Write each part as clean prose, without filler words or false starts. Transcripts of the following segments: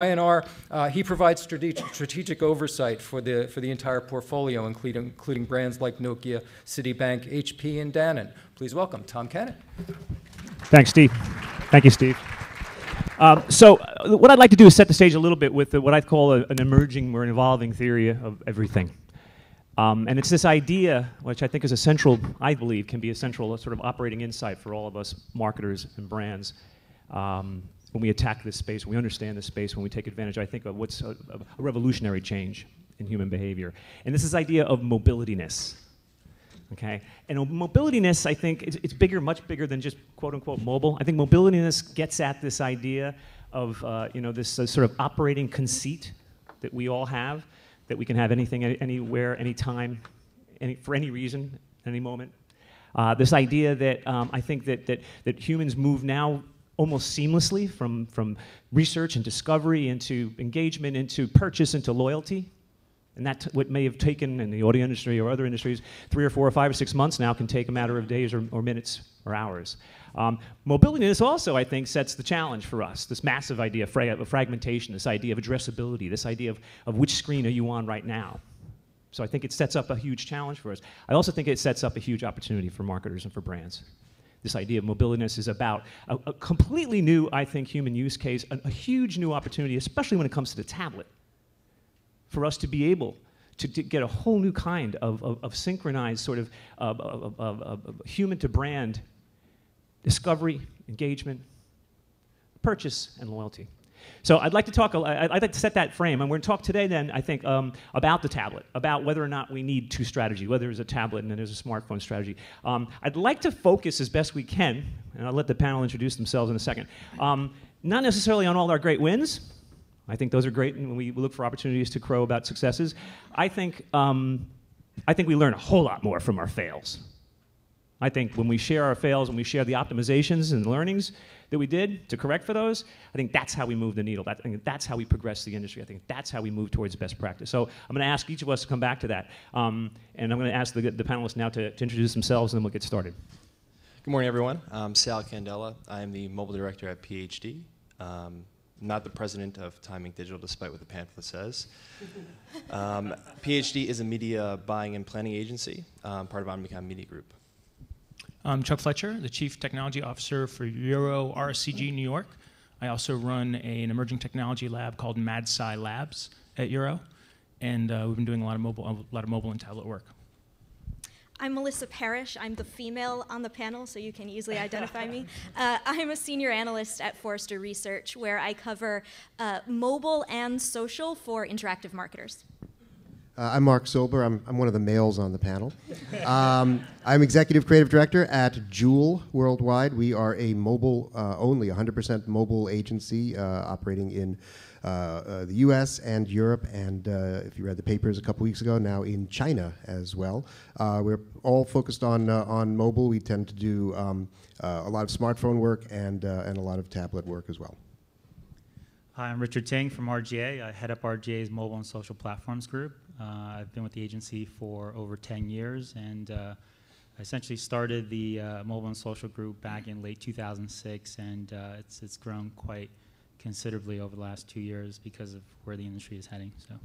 INR, he provides strategic oversight for the entire portfolio, including brands like Nokia, Citibank, HP, and Danone. Please welcome Thom Kennon. Thanks, Steve. Thank you, Steve. So what I'd like to do is set the stage a little bit with what I call an emerging or an evolving theory of everything. And it's this idea, which I think is essential, I believe, can be a central sort of operating insight for all of us marketers and brands. When we attack this space, when we understand this space, when we take advantage, I think, of what's a revolutionary change in human behavior. And this is idea of mobilityness. Okay? And mobilityness, I think, it's bigger, much bigger than just quote-unquote mobile. I think mobilityness gets at this idea of this sort of operating conceit that we all have, that we can have anything, anywhere, anytime, for any reason, any moment. This idea that I think that humans move now almost seamlessly from research and discovery into engagement, into purchase, into loyalty. And that's what may have taken in the audio industry or other industries 3 or 4 or 5 or 6 months now can take a matter of days or minutes or hours. Mobility also, I think, sets the challenge for us, this massive idea of fragmentation, this idea of addressability, this idea of which screen are you on right now. So I think it sets up a huge challenge for us. I also think it sets up a huge opportunity for marketers and for brands. This idea of mobilityness is about a completely new, I think, human use case, a huge new opportunity, especially when it comes to the tablet, for us to be able to get a whole new kind of synchronized sort of human-to-brand discovery, engagement, purchase, and loyalty. So I'd like to talk, I'd like to set that frame, and we're going to talk today then, I think, about the tablet, about whether or not we need two strategies, whether there's a tablet and then there's a smartphone strategy. I'd like to focus as best we can, and I'll let the panel introduce themselves in a second, not necessarily on all our great wins. I think those are great, and we look for opportunities to crow about successes. I think we learn a whole lot more from our fails. I think when we share our fails, when we share the optimizations and learnings that we did to correct for those, I think that's how we move the needle. I think that's how we progress the industry. I think that's how we move towards best practice. So I'm going to ask each of us to come back to that. And I'm going to ask the panelists now to introduce themselves, and then we'll get started. Good morning, everyone. I'm Sal Candela. I'm the mobile director at PhD. Not the president of Timing Digital, despite what the pamphlet says. PhD is a media buying and planning agency, part of OMMA Media Group. I'm Chuck Fletcher, the Chief Technology Officer for Euro RSCG New York. I also run an emerging technology lab called MadSci Labs at Euro, and we've been doing a lot of mobile and tablet work. I'm Melissa Parrish. I'm the female on the panel, so you can easily identify me. I'm a senior analyst at Forrester Research, where I cover mobile and social for interactive marketers. I'm Mark Silber. I'm one of the males on the panel. I'm Executive Creative Director at Joule Worldwide. We are a mobile only, 100% mobile agency operating in the US and Europe, and if you read the papers a couple weeks ago, now in China as well. We're all focused on mobile. We tend to do a lot of smartphone work and a lot of tablet work as well. Hi, I'm Richard Ting from RGA. I head up RGA's Mobile and Social Platforms Group. I've been with the agency for over 10 years, and I essentially started the Mobile and Social Group back in late 2006, and it's grown quite considerably over the last 2 years because of where the industry is heading. So.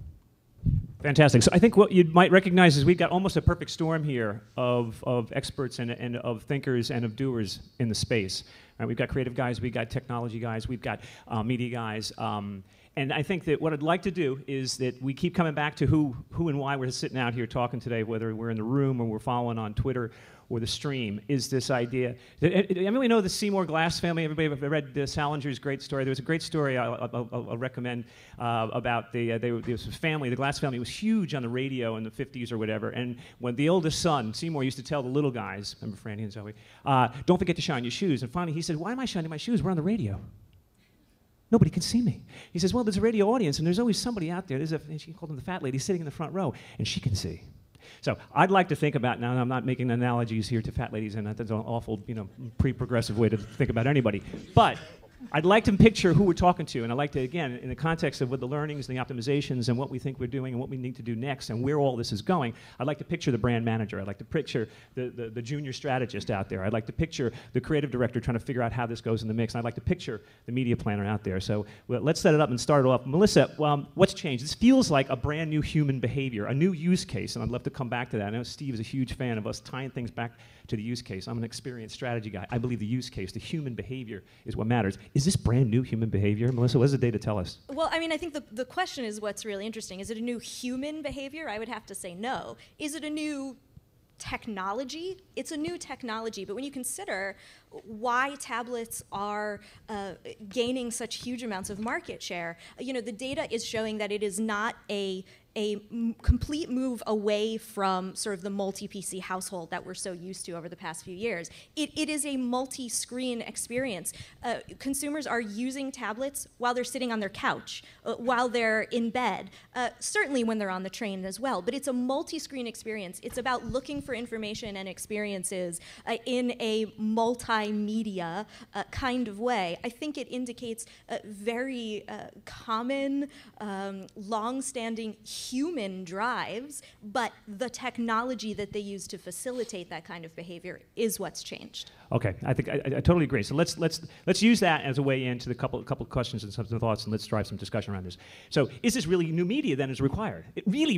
Fantastic. So I think what you might recognize is we've got almost a perfect storm here of experts and of thinkers and of doers in the space. Right, we've got creative guys, we've got technology guys, we've got media guys. And I think that what I'd like to do is that we keep coming back to who and why we're sitting out here talking today, whether we're in the room or we're following on Twitter or the stream, is this idea. Everybody know the Seymour Glass family? Everybody read Salinger's great story? There was a great story I'll recommend about this family. The Glass family was huge on the radio in the 50s or whatever, and when the oldest son, Seymour, used to tell the little guys, remember Franny and Zoe, don't forget to shine your shoes. And finally he said, why am I shining my shoes? We're on the radio. Nobody can see me. He says, well, there's a radio audience, and there's always somebody out there. And she called him the fat lady sitting in the front row, and she can see. So I'd like to think about, now I'm not making analogies here to fat ladies, and that's an awful, pre-progressive way to think about anybody. But I'd like to picture who we're talking to, and I'd like to, again, in the context of what the learnings and the optimizations and what we think we're doing and what we need to do next and where all this is going, I'd like to picture the brand manager. I'd like to picture the junior strategist out there. I'd like to picture the creative director trying to figure out how this goes in the mix. And I'd like to picture the media planner out there. So let's set it up and start it off. Melissa, what's changed? This feels like a brand new human behavior, a new use case, and I'd love to come back to that. I know Steve is a huge fan of us tying things back to the use case. I'm an experienced strategy guy. I believe the use case, the human behavior, is what matters. Is this brand new human behavior? Melissa, what does the data tell us? Well, I mean, I think the question is what's really interesting. Is it a new human behavior? I would have to say no. Is it a new technology? It's a new technology, but when you consider why tablets are gaining such huge amounts of market share, the data is showing that it is not a complete move away from sort of the multi-PC household that we're so used to over the past few years. It is a multi-screen experience. Consumers are using tablets while they're sitting on their couch, while they're in bed, certainly when they're on the train as well, but it's a multi-screen experience. It's about looking for information and experiences in a multimedia kind of way. I think it indicates very common, long-standing human drives, but the technology that they use to facilitate that kind of behavior is what's changed. Okay, I think I totally agree. So let's use that as a way into the couple of questions and some thoughts, and let's drive some discussion around this. So, is this really new media then is required? Really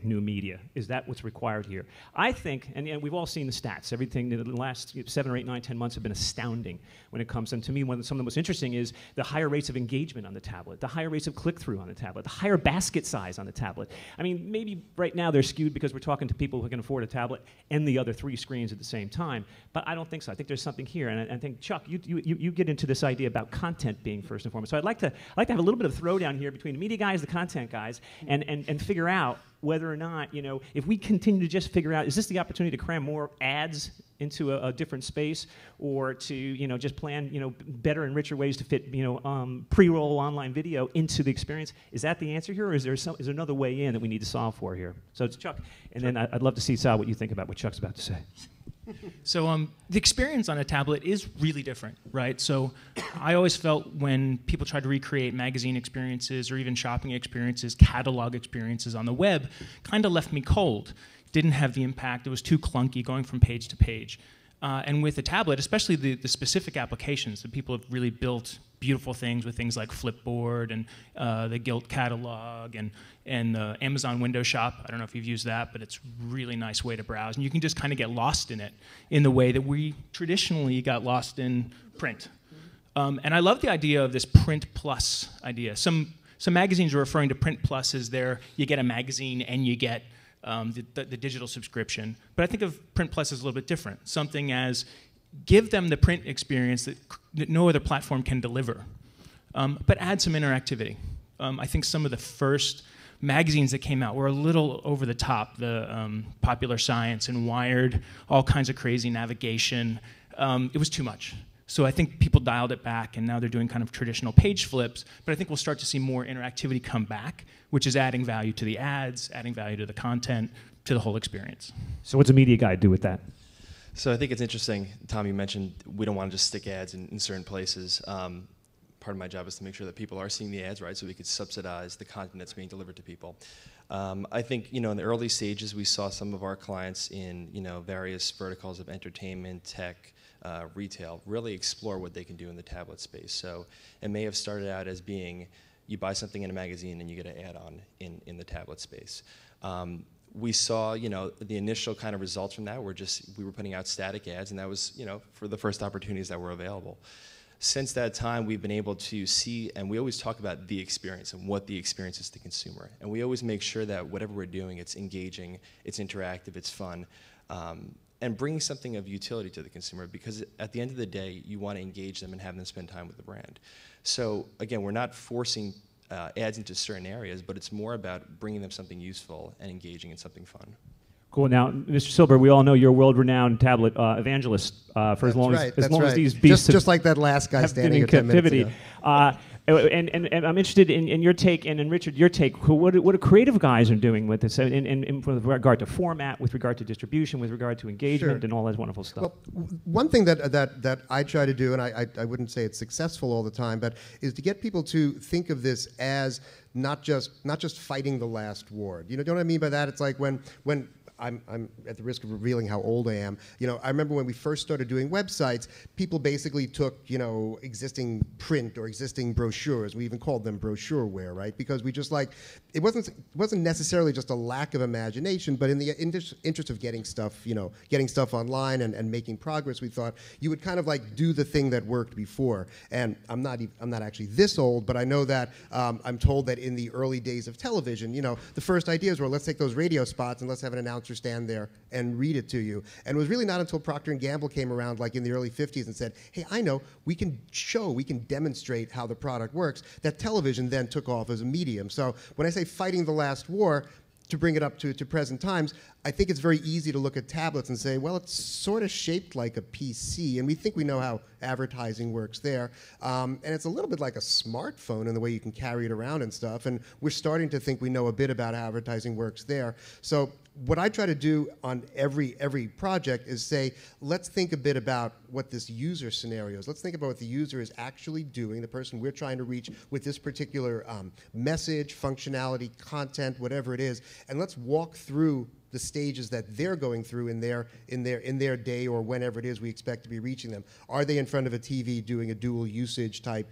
new media, is that what's required here? I think, and we've all seen the stats. Everything in the last 7 or 8, 9, 10 months have been astounding when it comes. And to me, some of the most interesting is the higher rates of engagement on the tablet, the higher rates of click-through on the tablet, the higher basket size on the tablet. I mean, maybe right now they're skewed because we're talking to people who can afford a tablet and the other 3 screens at the same time. But I don't think so. I think there's something here, and I think Chuck, you get into this idea about content being first and foremost. So I'd like to have a little bit of throwdown here between the media guys, the content guys, and figure out whether or not, if we continue to just figure out, is this the opportunity to cram more ads into a different space, or to just plan better and richer ways to fit pre-roll online video into the experience? Is that the answer here, or is there another way in that we need to solve for here? So it's Chuck, and then I'd love to see, Sal, what you think about what Chuck's about to say. So the experience on a tablet is really different, right? So I always felt when people tried to recreate magazine experiences or even shopping experiences, catalog experiences on the web, kind of left me cold. Didn't have the impact. It was too clunky going from page to page. And with a tablet, especially the specific applications, that people have really built beautiful things with things like Flipboard and the Gilt catalog and Amazon Window Shop. I don't know if you've used that, but it's a really nice way to browse. And you can just kind of get lost in it in the way that we traditionally got lost in print. And I love the idea of this print plus idea. Some magazines are referring to print plus as you get a magazine and you get the digital subscription. But I think of print plus as a little bit different. Something as give them the print experience that no other platform can deliver, but add some interactivity. I think some of the first magazines that came out were a little over the top. The Popular Science and Wired, all kinds of crazy navigation. It was too much. So I think people dialed it back, and now they're doing kind of traditional page flips. But I think we'll start to see more interactivity come back, which is adding value to the ads, adding value to the content, to the whole experience. So what's a media guy do with that? So I think it's interesting, Tom, you mentioned we don't want to just stick ads in certain places. Part of my job is to make sure that people are seeing the ads, right, so we could subsidize the content that's being delivered to people. I think, in the early stages, we saw some of our clients in, various verticals of entertainment, tech, retail, really explore what they can do in the tablet space. So it may have started out as being, you buy something in a magazine and you get an add-on in the tablet space. We saw, the initial kind of results from that were we were putting out static ads, and that was, for the first opportunities that were available. Since that time, we've been able to see, and we always talk about the experience and what the experience is to the consumer. And we always make sure that whatever we're doing, it's engaging, it's interactive, it's fun, and bringing something of utility to the consumer, because at the end of the day, you want to engage them and have them spend time with the brand. So again, we're not forcing ads into certain areas, but it's more about bringing them something useful and engaging in something fun. Cool. Now, Mr. Silber, we all know you're a world-renowned tablet evangelist for as long as these beasts just like that last guy have been standing in at 10 minutes captivity. ago. And I'm interested in your take, and in Richard, your take. What do creative guys are doing with this, with regard to format, with regard to distribution, with regard to engagement, Sure. and all that wonderful stuff? Well, one thing that I try to do, and I wouldn't say it's successful all the time, but is to get people to think of this as not just fighting the last war. You know what I mean by that? It's like when I'm at the risk of revealing how old I am. You know, I remember when we first started doing websites, people basically took, you know, existing print or existing brochures. We even called them brochureware, right? Because we just like, it wasn't necessarily just a lack of imagination, but in the interest of getting stuff, you know, getting stuff online and making progress, we thought you would kind of like do the thing that worked before. And I'm not actually this old, but I know that I'm told that in the early days of television, you know, the first ideas were, let's take those radio spots and let's have an announcer stand there and read it to you. And it was really not until Procter & Gamble came around, like in the early 50s, and said, hey, I know, we can demonstrate how the product works, that television then took off as a medium. So when I say fighting the last war, to bring it up to present times, I think it's very easy to look at tablets and say, well, it's sort of shaped like a PC, and we think we know how advertising works there. And it's a little bit like a smartphone in the way you can carry it around and stuff, and we're starting to think we know a bit about how advertising works there. So what I try to do on every project is say, let's think a bit about what this user scenario is. Let's think about what the user is actually doing, the person we're trying to reach with this particular message, functionality, content, whatever it is, and let's walk through the stages that they're going through in their day or whenever it is we expect to be reaching them. Are they in front of a TV doing a dual usage type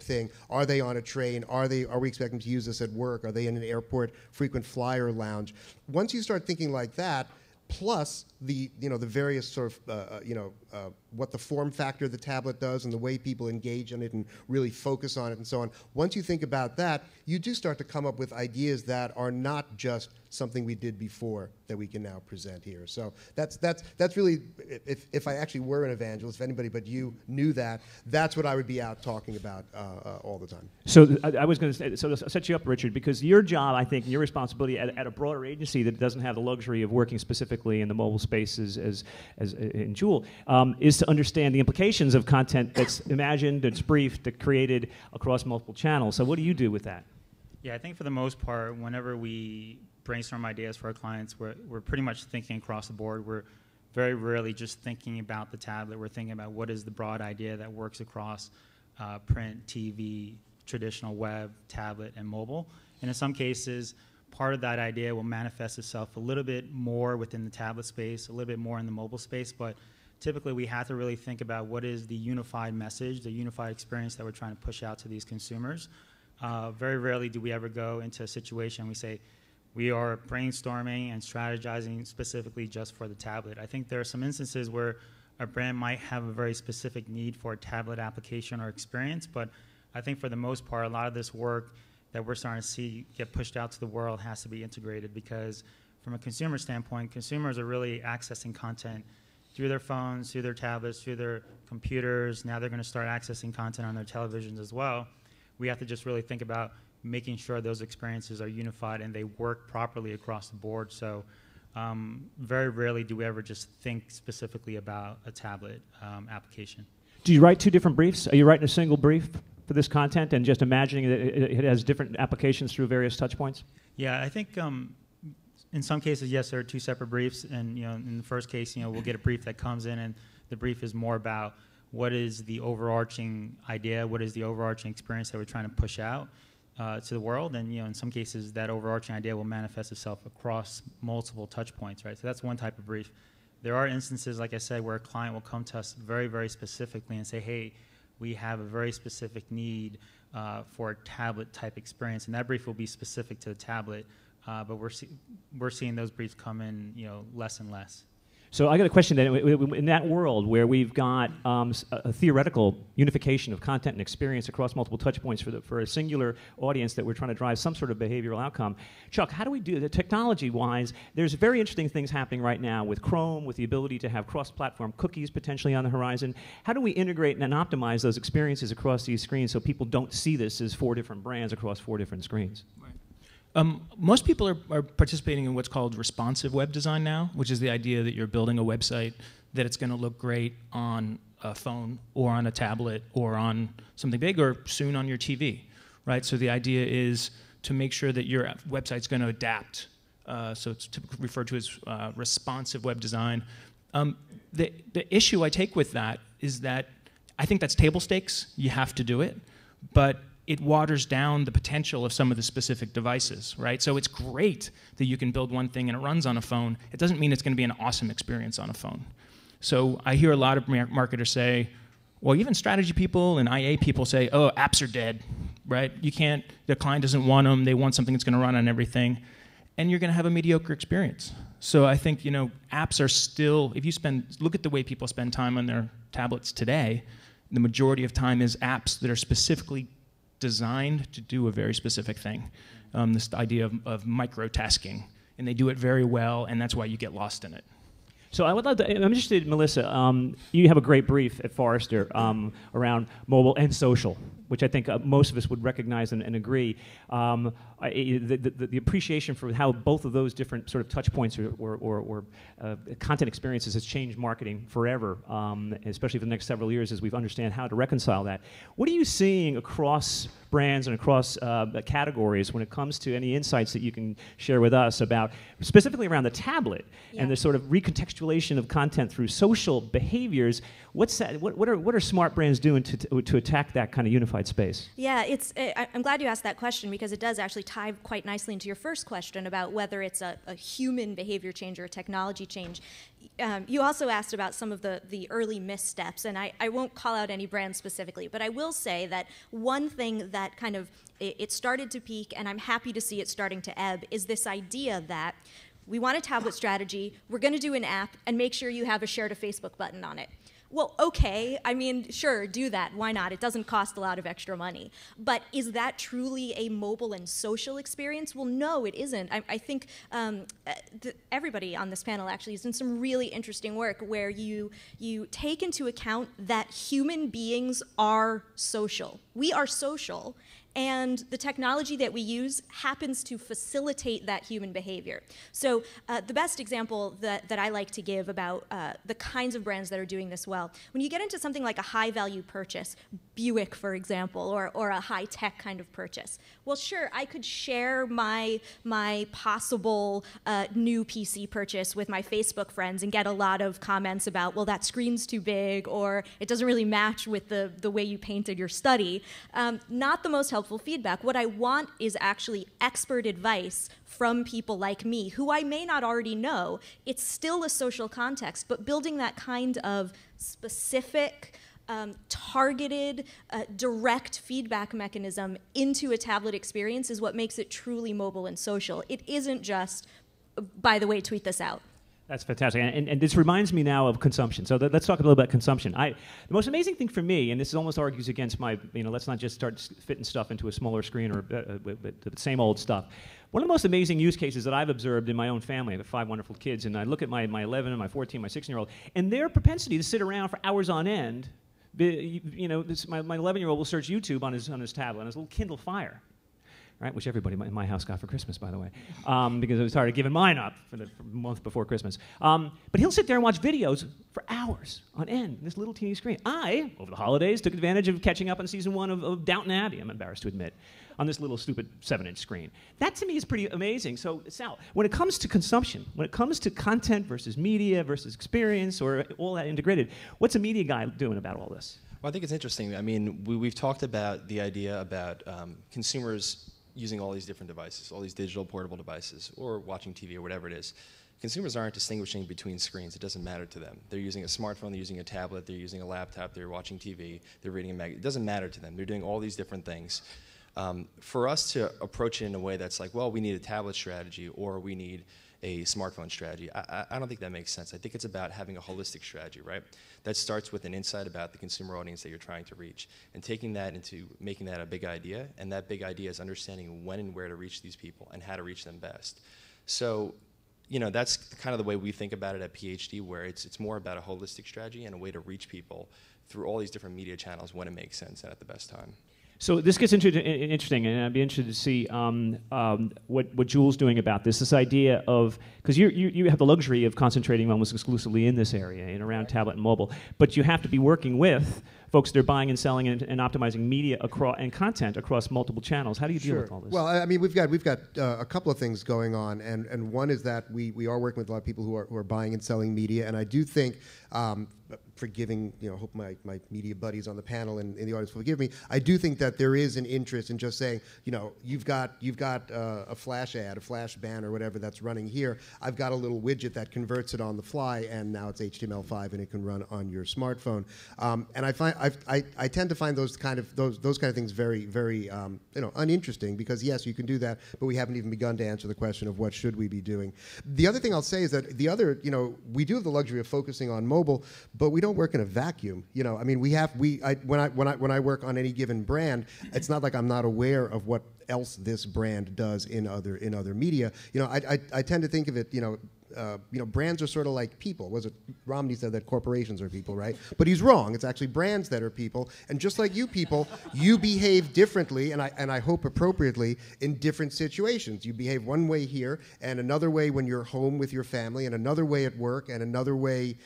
thing? Are they on a train? Are we expecting to use this at work? Are they in an airport frequent flyer lounge? Once you start thinking like that, plus the various sort of what the form factor of the tablet does and the way people engage on it and really focus on it and so on. Once you think about that, you do start to come up with ideas that are not just something we did before that we can now present here. So that's really, if I actually were an evangelist, if anybody but you knew that, that's what I would be out talking about all the time. So I was going to say, so to set you up, Richard, because your job, I think, and your responsibility at a broader agency that doesn't have the luxury of working specifically in the mobile spaces as in Jewel, is to understand the implications of content that's imagined, that's briefed, that's created across multiple channels. So what do you do with that? Yeah, I think for the most part, whenever we brainstorm ideas for our clients, we're pretty much thinking across the board. We're very rarely just thinking about the tablet. We're thinking about what is the broad idea that works across print, TV, traditional web, tablet, and mobile. And in some cases, part of that idea will manifest itself a little bit more within the tablet space, a little bit more in the mobile space, but typically we have to really think about what is the unified message, the unified experience that we're trying to push out to these consumers. Very rarely do we ever go into a situation we say, we are brainstorming and strategizing specifically just for the tablet. I think there are some instances where a brand might have a very specific need for a tablet application or experience, but I think for the most part, a lot of this work that we're starting to see get pushed out to the world has to be integrated, because from a consumer standpoint, consumers are really accessing content through their phones, through their tablets, through their computers. Now they're going to start accessing content on their televisions as well. We have to just really think about making sure those experiences are unified and they work properly across the board. So very rarely do we ever just think specifically about a tablet application. Do you write two different briefs? Are you writing a single brief for this content and just imagining that it has different applications through various touch points? Yeah, I think in some cases, yes, there are two separate briefs. And in the first case, we'll get a brief that comes in, and the brief is more about what is the overarching idea, what is the overarching experience that we're trying to push out to the world. And in some cases, that overarching idea will manifest itself across multiple touch points, right? So that's one type of brief. There are instances, like I said, where a client will come to us very, very specifically and say, hey, we have a very specific need for a tablet type experience, and that brief will be specific to the tablet, but we're seeing those briefs come in less and less. So I got a question then. In that world where we've got a theoretical unification of content and experience across multiple touch points for a singular audience that we're trying to drive some sort of behavioral outcome, Chuck, how do we do that technology-wise? There's very interesting things happening right now with Chrome, with the ability to have cross-platform cookies potentially on the horizon. How do we integrate and optimize those experiences across these screens so people don't see this as 4 different brands across 4 different screens? Right. Most people are participating in what's called responsive web design now, which is the idea that you're building a website that it's going to look great on a phone or on a tablet or on something big or soon on your TV, right? So the idea is to make sure that your website's going to adapt. So it's typically referred to as responsive web design. The issue I take with that is that I think that's table stakes. You have to do it, but it waters down the potential of some of the specific devices, right? So it's great that you can build one thing and it runs on a phone. It doesn't mean it's going to be an awesome experience on a phone. So I hear a lot of marketers say, well, even strategy people and IA people say, oh, apps are dead, right? You can't, the client doesn't want them. They want something that's going to run on everything. And you're going to have a mediocre experience. So I think, you know, apps are still, if you look at the way people spend time on their tablets today, the majority of time is apps that are specifically designed to do a very specific thing. This idea of microtasking. And they do it very well, and that's why you get lost in it. So I would love to, I'm interested, Melissa, you have a great brief at Forrester around mobile and social, which I think most of us would recognize and agree. The appreciation for how both of those different sort of touch points or content experiences has changed marketing forever, especially for the next several years as we understand how to reconcile that. What are you seeing across brands and across categories when it comes to any insights that you can share with us about, specifically around the tablet and the sort of recontextualization of content through social behaviors? What's that? What are smart brands doing to attack that kind of unified space? Yeah, I'm glad you asked that question because it does actually tie quite nicely into your first question about whether it's a human behavior change or a technology change. You also asked about some of the early missteps, and I won't call out any brands specifically, but I will say that one thing that kind of, it started to peak, and I'm happy to see it starting to ebb, is this idea that we want a tablet strategy, we're going to do an app, and make sure you have a share to Facebook button on it. Well, okay, I mean, sure, do that. Why not? It doesn't cost a lot of extra money. But is that truly a mobile and social experience? Well, no, it isn't. I think everybody on this panel actually has done some really interesting work where you take into account that human beings are social. We are social. And the technology that we use happens to facilitate that human behavior. So the best example that I like to give about the kinds of brands that are doing this well, when you get into something like a high-value purchase, Buick, for example, or a high-tech kind of purchase, well, sure, I could share my possible new PC purchase with my Facebook friends and get a lot of comments about, well, that screen's too big, or it doesn't really match with the way you painted your study. Not the most helpful feedback. What I want is actually expert advice from people like me, who I may not already know. It's still a social context, but building that kind of specific, targeted, direct feedback mechanism into a tablet experience is what makes it truly mobile and social. It isn't just, by the way, tweet this out. That's fantastic, and this reminds me now of consumption. So let's talk a little about consumption. The most amazing thing for me, and this almost argues against my, let's not just start fitting stuff into a smaller screen or the same old stuff. One of the most amazing use cases that I've observed in my own family, I have 5 wonderful kids, and I look at my 11 and my 14, my 16-year-old, and their propensity to sit around for hours on end, my 11-year-old will search YouTube on his tablet, on his little Kindle Fire. Right, which everybody in my house got for Christmas, by the way, because I was tired of giving mine up for the month before Christmas. But he'll sit there and watch videos for hours on end, this little teeny screen. I, over the holidays, took advantage of catching up on season 1 of Downton Abbey, I'm embarrassed to admit, on this little stupid 7-inch screen. That to me is pretty amazing. So Sal, when it comes to consumption, when it comes to content versus media versus experience or all that integrated, what's a media guy doing about all this? Well, I think it's interesting. I mean, we've talked about the idea about consumers using all these different devices, all these digital portable devices, or watching TV or whatever it is. Consumers aren't distinguishing between screens. It doesn't matter to them. They're using a smartphone, they're using a tablet, they're using a laptop, they're watching TV, they're reading a magazine. It doesn't matter to them. They're doing all these different things. For us to approach it in a way that's like, well, we need a tablet strategy or we need a smartphone strategy, I don't think that makes sense. I think it's about having a holistic strategy, right? That starts with an insight about the consumer audience that you're trying to reach and taking that into making that a big idea, and that big idea is understanding when and where to reach these people and how to reach them best. So, that's kind of the way we think about it at PhD, where it's more about a holistic strategy and a way to reach people through all these different media channels when it makes sense and at the best time. So this gets interesting, and I'd be interested to see what Juul's doing about this. This idea of, because you have the luxury of concentrating almost exclusively in this area and around tablet and mobile, but you have to be working with folks that are buying and selling and optimizing media and content across multiple channels. How do you deal with all this? Well, I mean, we've got a couple of things going on, and one is that we are working with a lot of people who are buying and selling media, and I do think. Forgiving, hope my media buddies on the panel and in the audience will forgive me. I do think that there is an interest in just saying, you've got a flash ad, a flash banner, whatever that's running here. I've got a little widget that converts it on the fly, and now it's HTML5 and it can run on your smartphone. And I tend to find those kind of things very, very uninteresting, because yes, you can do that, but we haven't even begun to answer the question of what should we be doing. The other thing I'll say is that we do have the luxury of focusing on mobile, but we don't work in a vacuum. I mean, when I work on any given brand, it's not like I'm not aware of what else this brand does in other media. I tend to think of it, brands are sort of like people. Was it Romney said that corporations are people, right? But he's wrong. It's actually brands that are people. And just like you people, you behave differently, and I hope appropriately, in different situations. You behave one way here, and another way when you're home with your family, and another way at work, and another way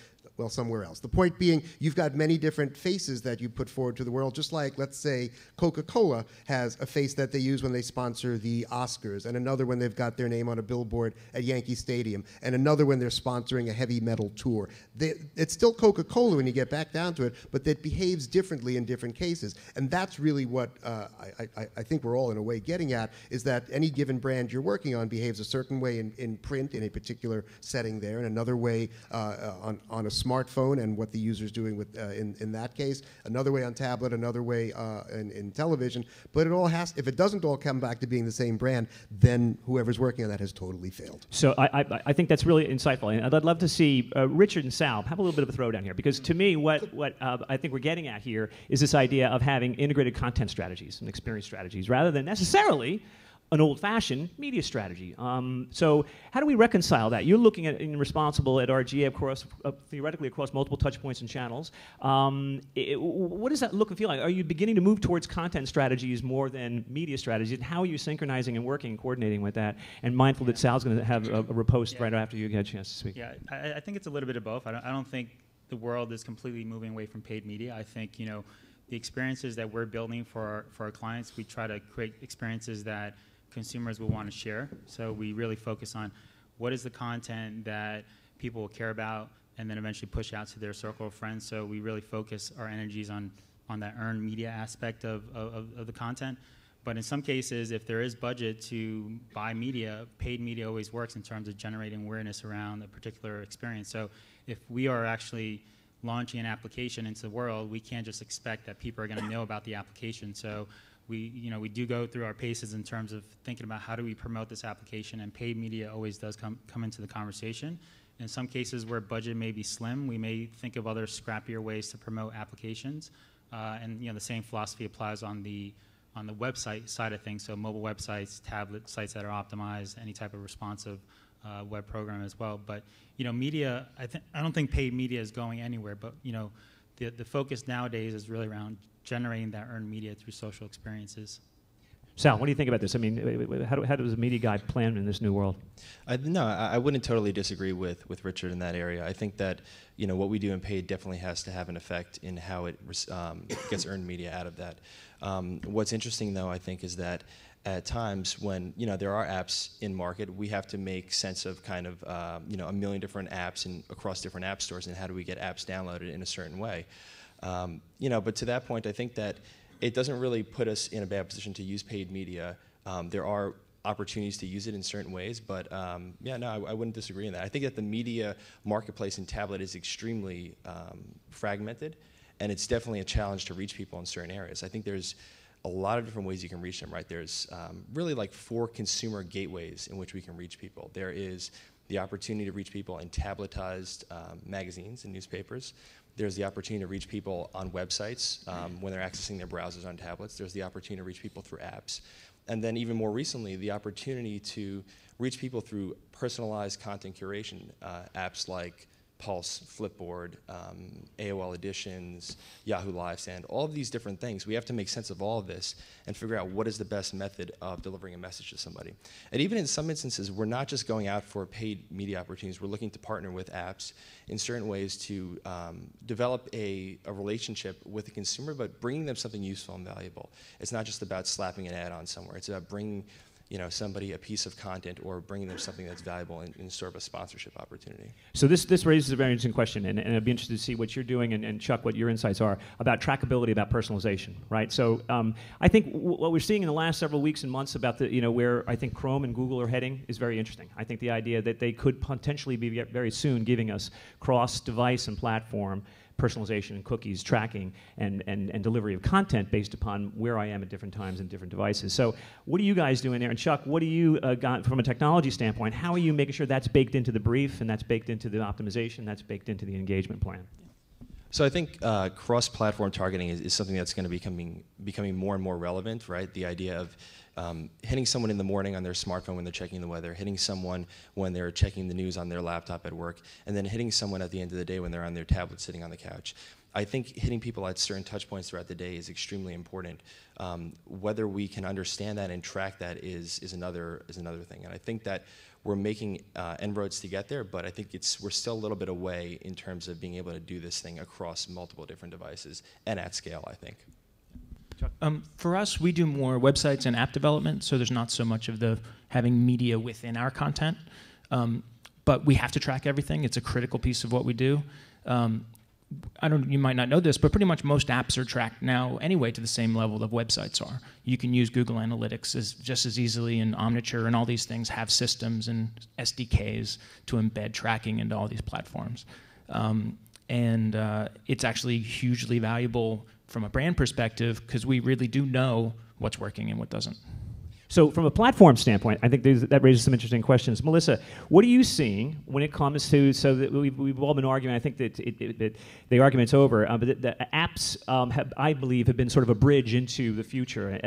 somewhere else. The point being, you've got many different faces that you put forward to the world, just like, let's say, Coca-Cola has a face that they use when they sponsor the Oscars, and another when they've got their name on a billboard at Yankee Stadium, and another when they're sponsoring a heavy metal tour. It's still Coca-Cola when you get back down to it, but that behaves differently in different cases. And that's really what I think we're all, in a way, getting at, is that any given brand you're working on behaves a certain way in print, in a particular setting there, and another way on a smartphone and what the user's doing with in that case, another way on tablet, another way in television. But it all has, if it doesn't all come back to being the same brand, then whoever's working on that has totally failed. So I think that's really insightful, and I'd love to see Richard and Sal have a little bit of a throwdown here, because to me, what I think we're getting at here is this idea of having integrated content strategies and experience strategies, rather than necessarily an old-fashioned media strategy. So how do we reconcile that? You're looking at and responsible at RGA, of course, theoretically across multiple touch points and channels. What does that look and feel like? Are you beginning to move towards content strategies more than media strategies? And how are you synchronizing and working and coordinating with that? And mindful that Sal's going to have a riposte right after you get a chance to speak. Yeah, I think it's a little bit of both. I don't think the world is completely moving away from paid media. I think, the experiences that we're building for our clients, we try to create experiences that consumers will want to share. So we really focus on what is the content that people will care about, and then eventually push out to their circle of friends. So we really focus our energies on that earned media aspect of the content. But in some cases, if there is budget to buy media, paid media always works in terms of generating awareness around a particular experience. So if we are actually launching an application into the world, we can't just expect that people are going to know about the application. So we do go through our paces in terms of thinking about how do we promote this application, and paid media always does come into the conversation. In some cases where budget may be slim, we may think of other scrappier ways to promote applications, and the same philosophy applies on the website side of things. So mobile websites, tablet sites that are optimized, any type of responsive web program as well. But media, I don't think paid media is going anywhere. But the focus nowadays is really around generating that earned media through social experiences. Sal, what do you think about this? I mean, how does a media guy plan in this new world? No, I wouldn't totally disagree with Richard in that area. I think that what we do in paid definitely has to have an effect in how it gets earned media out of that. What's interesting, though, I think, is that at times when there are apps in market, we have to make sense of kind of a million different apps across different app stores, and how do we get apps downloaded in a certain way. But to that point, I think that it doesn't really put us in a bad position to use paid media. There are opportunities to use it in certain ways, but I wouldn't disagree in that. I think that the media marketplace in tablet is extremely fragmented, and it's definitely a challenge to reach people in certain areas. I think there's a lot of different ways you can reach them, right? There's really like 4 consumer gateways in which we can reach people. There is the opportunity to reach people in tabletized magazines and newspapers. There's the opportunity to reach people on websites when they're accessing their browsers on tablets. There's the opportunity to reach people through apps. And then even more recently, the opportunity to reach people through personalized content curation apps like Pulse, Flipboard, AOL Editions, Yahoo Live Stand, all of these different things. We have to make sense of all of this and figure out what is the best method of delivering a message to somebody. And even in some instances, we're not just going out for paid media opportunities. We're looking to partner with apps in certain ways to develop a relationship with the consumer, but bringing them something useful and valuable. It's not just about slapping an ad on somewhere. It's about bringing somebody a piece of content or bringing them something that's valuable in sort of a sponsorship opportunity. So this raises a very interesting question, and I'd be interested to see what you're doing, and Chuck, what your insights are about trackability, about personalization, right? So I think what we're seeing in the last several weeks and months about where I think Chrome and Google are heading is very interesting. I think the idea that they could potentially be very soon giving us cross-device and platform personalization and cookies, tracking, and delivery of content based upon where I am at different times and different devices. So what are you guys doing there? And Chuck, what do you got from a technology standpoint? How are you making sure that's baked into the brief, and that's baked into the optimization, that's baked into the engagement plan? So I think cross-platform targeting is something that's going to be becoming more and more relevant, right? The idea of hitting someone in the morning on their smartphone when they're checking the weather, hitting someone when they're checking the news on their laptop at work, and then hitting someone at the end of the day when they're on their tablet sitting on the couch. I think hitting people at certain touch points throughout the day is extremely important. Whether we can understand that and track that is another thing. And I think that we're making inroads to get there, but I think we're still a little bit away in terms of being able to do this thing across multiple different devices and at scale, I think. For us, we do more websites and app development, so there's not so much of the having media within our content. But we have to track everything. It's a critical piece of what we do. You might not know this, but pretty much most apps are tracked now anyway to the same level that websites are. You can use Google Analytics just as easily, and Omniture and all these things have systems and SDKs to embed tracking into all these platforms. It's actually hugely valuable from a brand perspective because we really do know what's working and what doesn't. So from a platform standpoint, I think that raises some interesting questions. Melissa, what are you seeing when it comes to, so that we've all been arguing, I think that the argument's over, but the apps, I believe, have been sort of a bridge into the future,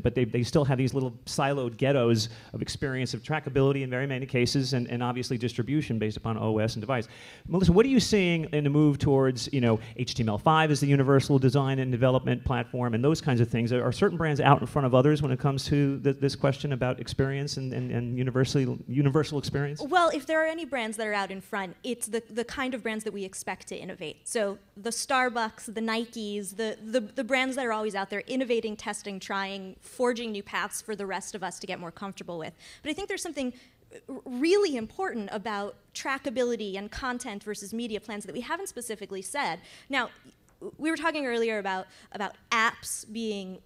but they still have these little siloed ghettos of experience of trackability in very many cases, and obviously distribution based upon OS and device. Melissa, what are you seeing in the move towards, HTML5 as the universal design and development platform and those kinds of things? Are certain brands out in front of others when it comes to this question about experience and universal experience? Well, if there are any brands that are out in front, it's the kind of brands that we expect to innovate. So the Starbucks, the Nikes, the brands that are always out there innovating, testing, trying, forging new paths for the rest of us to get more comfortable with. But I think there's something really important about trackability and content versus media plans that we haven't specifically said. Now, we were talking earlier about apps being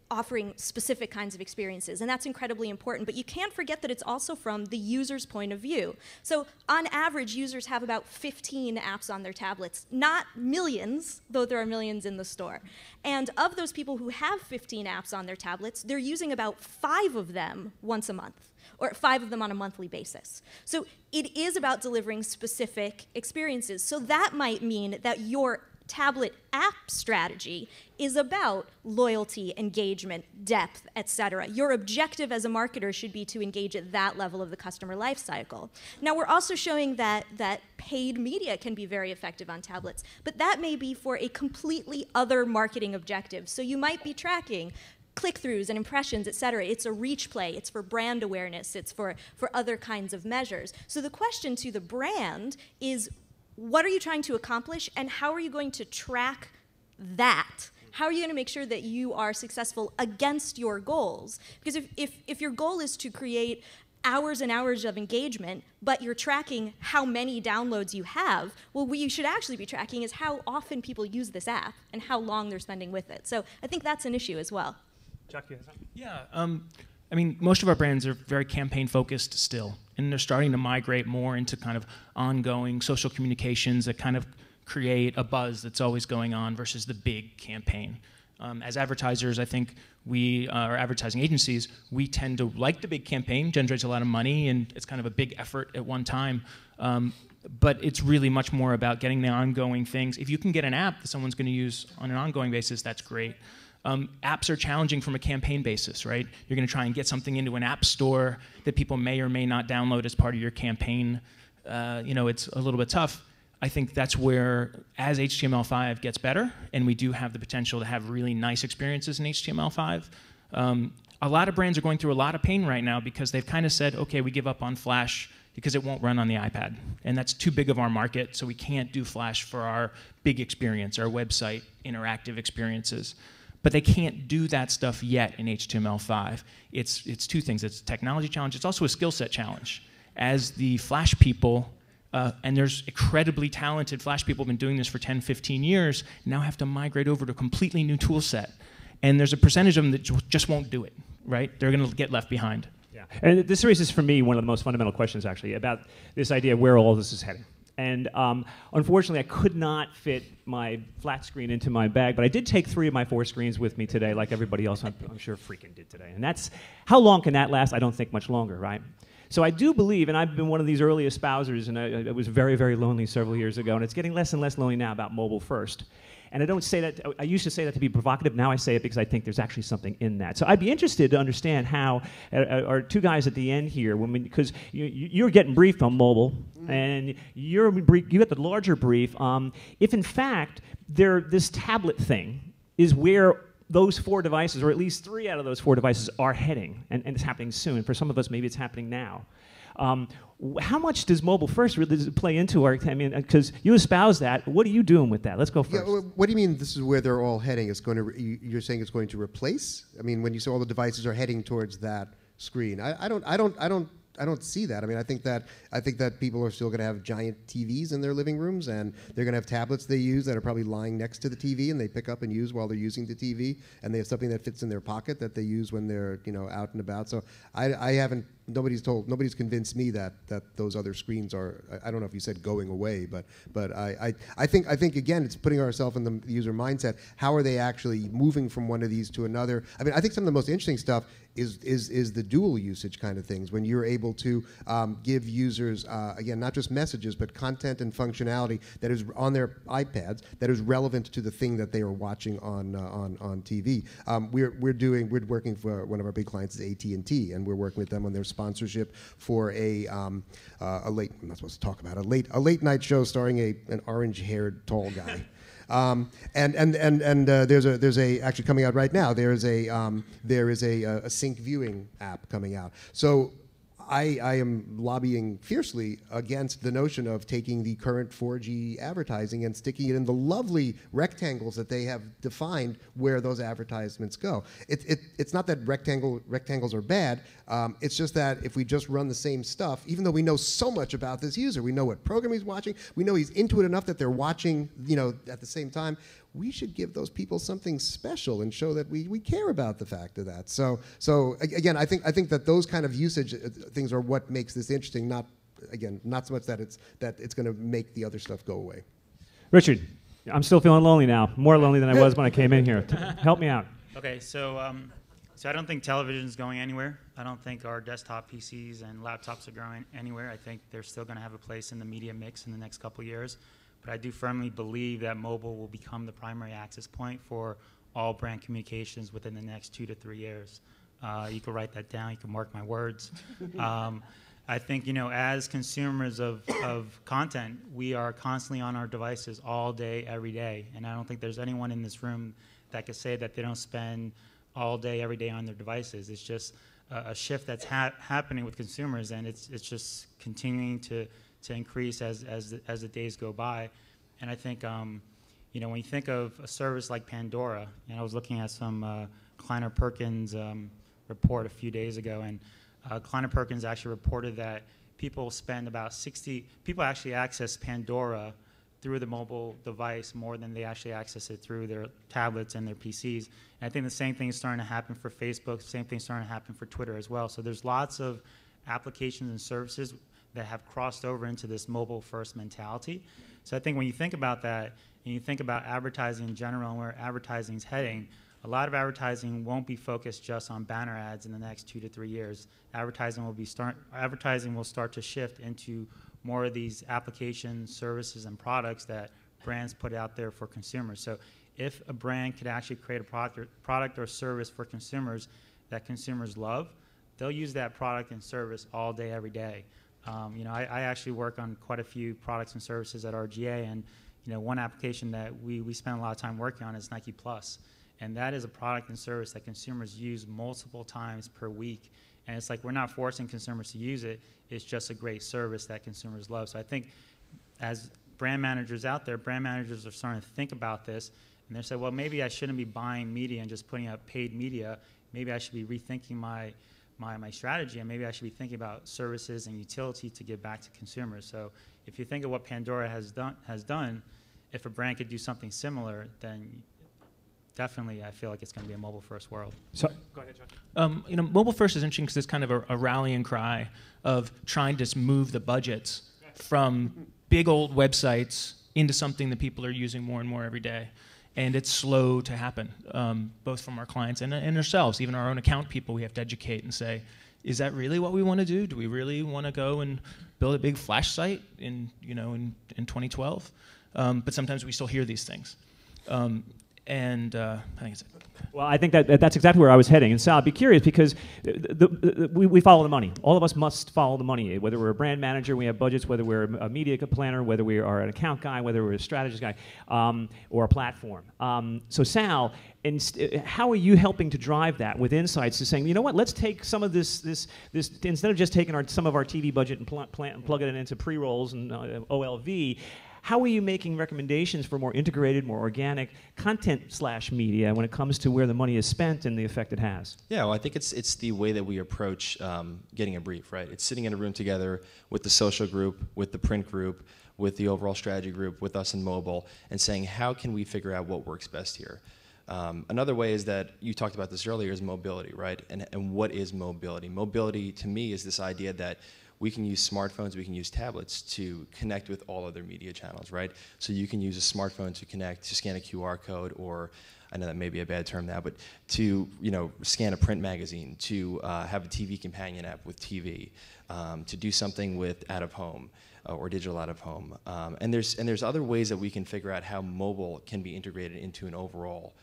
offering specific kinds of experiences, and that's incredibly important, but you can't forget that it's also from the user's point of view. So on average, users have about 15 apps on their tablets, not millions, though there are millions in the store. And of those people who have 15 apps on their tablets, they're using about 5 of them once a month, or 5 of them on a monthly basis. So it is about delivering specific experiences. So that might mean that your tablet app strategy is about loyalty, engagement, depth, etc. Your objective as a marketer should be to engage at that level of the customer life cycle. Now, we're also showing that paid media can be very effective on tablets, but that may be for a completely other marketing objective. So you might be tracking click-throughs and impressions, et cetera. It's a reach play. It's for brand awareness. It's for other kinds of measures. So the question to the brand is, what are you trying to accomplish, and how are you going to track that? How are you going to make sure that you are successful against your goals? Because if your goal is to create hours and hours of engagement, but you're tracking how many downloads you have, well, what you should actually be tracking is how often people use this app and how long they're spending with it. So I think that's an issue as well. Chuck, you have something? Yeah. I mean, most of our brands are very campaign-focused still, and they're starting to migrate more into kind of ongoing social communications that kind of create a buzz that's always going on versus the big campaign. As advertisers, I think we are advertising agencies, we tend to like the big campaign, generates a lot of money, and it's kind of a big effort at one time. But it's really much more about getting the ongoing things. If you can get an app that someone's going to use on an ongoing basis, that's great. Apps are challenging from a campaign basis, right? You're going to try and get something into an app store that people may or may not download as part of your campaign. it's a little bit tough. I think that's where, as HTML5 gets better, and we do have the potential to have really nice experiences in HTML5, a lot of brands are going through a lot of pain right now because they've kind of said, okay, we give up on Flash because it won't run on the iPad. And that's too big of our market, so we can't do Flash for our big experience, our website interactive experiences. But they can't do that stuff yet in HTML5. It's two things. It's a technology challenge. It's also a skill set challenge. As the Flash people, and there's incredibly talented Flash people who've been doing this for 10, 15 years, now have to migrate over to a completely new tool set. And there's a percentage of them that just won't do it, right? They're going to get left behind. Yeah. And this raises for me one of the most fundamental questions, actually, about this idea of where all this is heading. And unfortunately, I could not fit my flat screen into my bag, but I did take 3 of my 4 screens with me today, like everybody else I'm sure freaking did today. And that's, how long can that last? I don't think much longer, right? So I do believe, and I've been one of these early espousers, and I was very, very lonely several years ago, and it's getting less and less lonely now about mobile first. And I don't say that, I used to say that to be provocative, now I say it because I think there's actually something in that. So I'd be interested to understand how, our 2 guys at the end here, because you're getting briefed on mobile, and you get the larger brief, if in fact this tablet thing is where those 4 devices, or at least 3 out of those 4 devices are heading, and it's happening soon. For some of us, maybe it's happening now. How much does mobile first really play into our, I mean, because you espouse that, what are you doing with that? Let's go first. Yeah, what do you mean this is where they're all heading? It's going to, you're saying it's going to replace? I mean, when you say all the devices are heading towards that screen, I don't see that. I mean, I think that people are still going to have giant TVs in their living rooms, and they're going to have tablets they use that are probably lying next to the TV, and they pick up and use while they're using the TV, and they have something that fits in their pocket that they use when they're out and about. So I haven't. Nobody's convinced me that those other screens are. I don't know if you said going away, but I think again it's putting ourselves in the user mindset. How are they actually moving from one of these to another? I mean, I think some of the most interesting stuff is the dual usage kind of things, when you're able to give users again not just messages but content and functionality that is on their iPads that is relevant to the thing that they are watching on TV. We're working for one of our big clients is AT&T, and we're working with them on their sponsorship for a late, I'm not supposed to talk about it, a late night show starring an orange-haired tall guy. There's actually coming out right now. There is a sync viewing app coming out. So I am lobbying fiercely against the notion of taking the current 4G advertising and sticking it in the lovely rectangles that they have defined where those advertisements go. It's not that rectangles are bad. It's just that if we just run the same stuff, even though we know so much about this user, we know what program he's watching, we know he's into it enough that they're watching, at the same time, we should give those people something special and show that we care about the fact of that. So again, I think that those kind of usage things are what makes this interesting. Not so much that it's going to make the other stuff go away. Richard, I'm still feeling lonely now, more lonely than I was when I came in here. Help me out. Okay, so I don't think television is going anywhere. I don't think our desktop PCs and laptops are going anywhere. I think they're still going to have a place in the media mix in the next couple of years. But I do firmly believe that mobile will become the primary access point for all brand communications within the next 2 to 3 years. You can write that down. You can mark my words. I think, as consumers of content, we are constantly on our devices all day, every day. And I don't think there's anyone in this room that could say that they don't spend all day, every day on their devices. It's just a shift that's happening with consumers, and it's just continuing to increase as the days go by. And I think, when you think of a service like Pandora, and I was looking at some Kleiner Perkins report a few days ago, and Kleiner Perkins actually reported that people actually access Pandora through the mobile device more than they actually access it through their tablets and their PCs. And I think the same thing is starting to happen for Facebook, the same thing is starting to happen for Twitter as well. So there's lots of applications and services that have crossed over into this mobile-first mentality. So I think when you think about that, and you think about advertising in general and where advertising is heading, a lot of advertising won't be focused just on banner ads in the next 2 to 3 years. Advertising will start to shift into more of these applications, services, and products that brands put out there for consumers. So if a brand could actually create a product or service for consumers that consumers love, they'll use that product and service all day, every day. I actually work on quite a few products and services at RGA, and one application that we spend a lot of time working on is Nike Plus, and that is a product and service that consumers use multiple times per week. And it's like we're not forcing consumers to use it. It's just a great service that consumers love. So I think as brand managers out there, brand managers are starting to think about this, and they're saying, well, maybe I shouldn't be buying media and just putting out paid media. Maybe I should be rethinking my strategy, and maybe I should be thinking about services and utility to give back to consumers. So if you think of what Pandora has done, if a brand could do something similar, then definitely I feel like it's going to be a mobile-first world. So, go ahead, John. Mobile first is interesting because it's kind of a rallying cry of trying to move the budgets from big old websites into something that people are using more and more every day. And it's slow to happen, both from our clients and ourselves. Even our own account people, we have to educate and say, is that really what we want to do? Do we really want to go and build a big flash site in 2012? But sometimes we still hear these things. I think it's Well, I think that's exactly where I was heading. And Sal, I'd be curious because we follow the money. All of us must follow the money. Whether we're a brand manager, we have budgets, whether we're a media planner, whether we are an account guy, whether we're a strategist guy, or a platform. So Sal, how are you helping to drive that with insights to saying, you know what, let's take some of this instead of just taking some of our TV budget and plugging it into pre-rolls and OLV, how are you making recommendations for more integrated, more organic content/media when it comes to where the money is spent and the effect it has? Yeah, well, I think it's the way that we approach getting a brief, right? It's sitting in a room together with the social group, with the print group, with the overall strategy group, with us in mobile, and saying, how can we figure out what works best here? Another way is that, you talked about this earlier, is mobility, right? And what is mobility? Mobility, to me, is this idea that we can use smartphones, we can use tablets to connect with all other media channels, right? So you can use a smartphone to connect, to scan a QR code, or, I know that may be a bad term now, but to scan a print magazine, to have a TV companion app with TV, to do something with out of home or digital out of home. And there's other ways that we can figure out how mobile can be integrated into an overall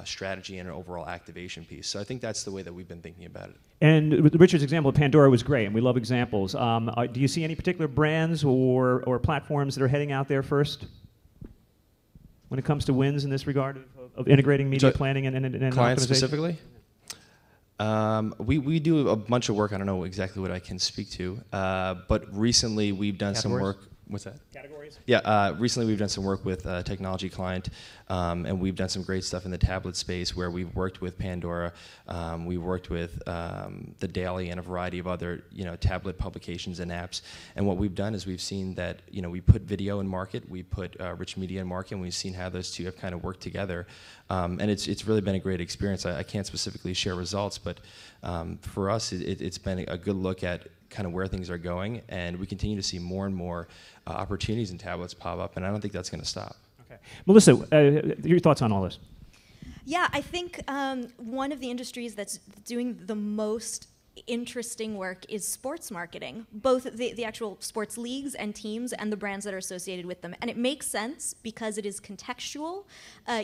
strategy and an overall activation piece. So I think that's the way that we've been thinking about it. And with Richard's example of Pandora was great, and we love examples. Do you see any particular brands or platforms that are heading out there first when it comes to wins in this regard of integrating media planning and clients optimization? Specifically? We do a bunch of work. I don't know exactly what I can speak to, but recently we've done some work. What's that? Categories? Yeah, recently we've done some work with a technology client, and we've done some great stuff in the tablet space where we've worked with Pandora, we've worked with The Daily and a variety of other tablet publications and apps. And what we've done is we've seen that we put video in market, we put rich media in market, and we've seen how those two have kind of worked together. And it's really been a great experience. I can't specifically share results, but for us it's been a good look at kind of where things are going, and we continue to see more and more opportunities in tablets pop up, and I don't think that's going to stop. Okay. Melissa, your thoughts on all this? Yeah, I think one of the industries that's doing the most interesting work is sports marketing, both the actual sports leagues and teams and the brands that are associated with them. And it makes sense because it is contextual.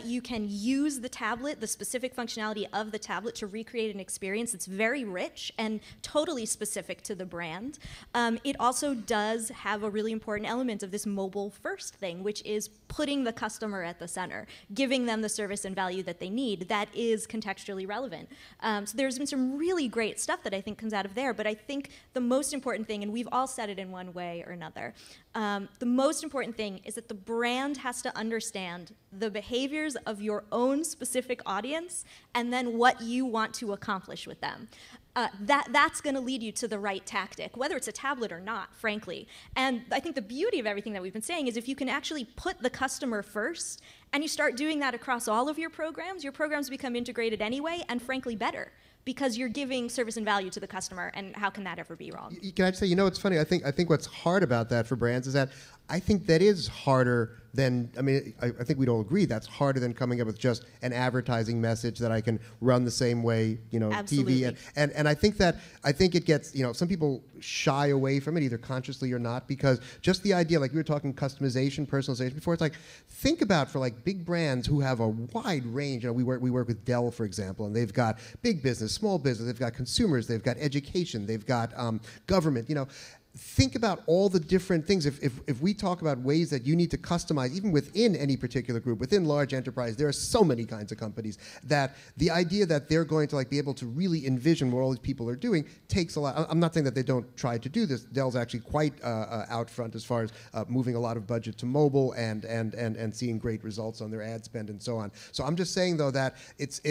You can use the tablet, the specific functionality of the tablet, to recreate an experience that's very rich and totally specific to the brand. It also does have a really important element of this mobile first thing, which is putting the customer at the center, giving them the service and value that they need that is contextually relevant. So there's been some really great stuff that I think comes out of there, but I think the most important thing, and we've all said it in one way or another, the most important thing is that the brand has to understand the behaviors of your own specific audience and then what you want to accomplish with them. That's going to lead you to the right tactic, whether it's a tablet or not, frankly. And I think the beauty of everything that we've been saying is if you can actually put the customer first and you start doing that across all of your programs become integrated anyway and frankly better, because you're giving service and value to the customer, and how can that ever be wrong? Can I just say, it's funny, I think what's hard about that for brands is that I think that is harder than, I think we'd all agree that's harder than coming up with just an advertising message that I can run the same way, Absolutely. TV. And I think it gets, some people shy away from it, either consciously or not, because just the idea, like we were talking customization, personalization before, it's like, think about for like big brands who have a wide range. We work with Dell, for example, and they've got big business, small business, they've got consumers, they've got education, they've got government, think about all the different things. If we talk about ways that you need to customize, even within any particular group, within large enterprise, there are so many kinds of companies that the idea that they're going to like be able to really envision what all these people are doing takes a lot. I'm not saying that they don't try to do this. Dell's actually quite out front as far as moving a lot of budget to mobile and seeing great results on their ad spend and so on. So I'm just saying though that it's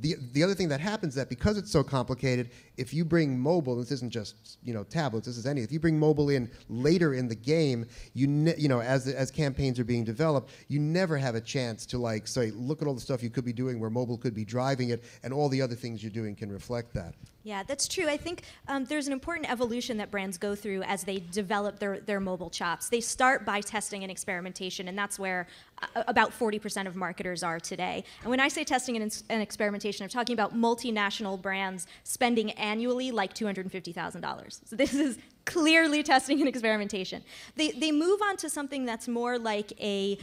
the other thing that happens is that because it's so complicated, if you bring mobile, this isn't just tablets, this is anything. If you bring mobile in later in the game, as campaigns are being developed, you never have a chance to like say, look at all the stuff you could be doing where mobile could be driving it, and all the other things you're doing can reflect that. Yeah, that's true. I think there's an important evolution that brands go through as they develop their mobile chops. They start by testing and experimentation, and that's where about 40% of marketers are today. And when I say testing and experimentation, I'm talking about multinational brands spending annually like $250,000. So this is clearly testing and experimentation. They move on to something that's more like a